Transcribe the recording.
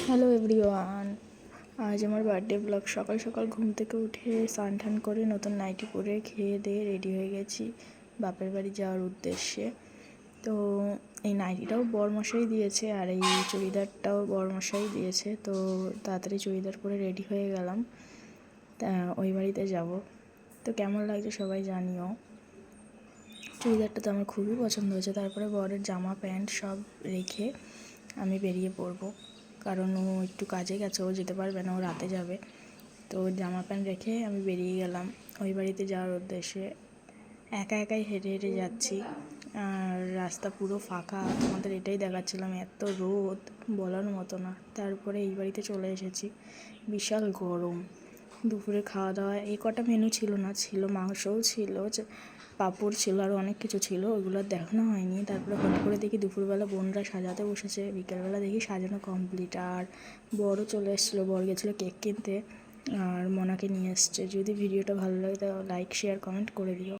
Hello everyone, আজ আমার birthday blog. সকাল সকাল ঘুম থেকে উঠে স্নান টান করে নতুন নাইটি পরে খেয়ে দিয়ে রেডি হয়ে গেছি বাপের বাড়ি যাওয়ার উদ্দেশ্যে। তো এই নাইটিটাও বরমশাই দিয়েছে আর এই চুড়িদারটাও বরমশাই দিয়েছে। তো তাড়াতাড়ি চুড়িদার পরে রেডি হয়ে গেলাম, তা ওই বাড়িতে যাব। তো কেমন লাগছে সবাই জানিও। চুড়িদারটা তো আমার খুবই পছন্দ হয়েছে। তারপরে বরের জামা প্যান্ট সব রেখে আমি বেরিয়ে পড়বো, কারণ ও একটু কাজে গেছে, ও যেতে পারবে না, ও রাতে যাবে। তো জামা প্যান্ট রেখে আমি বেরিয়ে গেলাম ওই বাড়িতে যাওয়ার উদ্দেশ্যে। একা একাই হেঁটে হেঁটে যাচ্ছি আর রাস্তা পুরো ফাঁকা। তোমাদের এটাই দেখাচ্ছিলাম, এত রোদ বলার মতো না। তারপরে এই বাড়িতে চলে এসেছি, বিশাল গরম। দুপুরে খাওয়া দাওয়া এই কটা মেনু ছিল না, ছিল মাংসও ছিল, পাঁপড় ছিল, আরও অনেক কিছু ছিল, ওইগুলো আর দেখানো হয়নি। তারপরে হট করে দেখি দুপুরবেলা বোনরা সাজাতে বসেছে, বিকেলবেলা দেখি সাজানো কমপ্লিট। আর বড়ও চলে এসেছিলো, বর গেছিলো কেক কিনতে আর মনাকে নিয়ে এসছে। যদি ভিডিওটা ভালো লাগে তাহলে লাইক শেয়ার কমেন্ট করে দিও।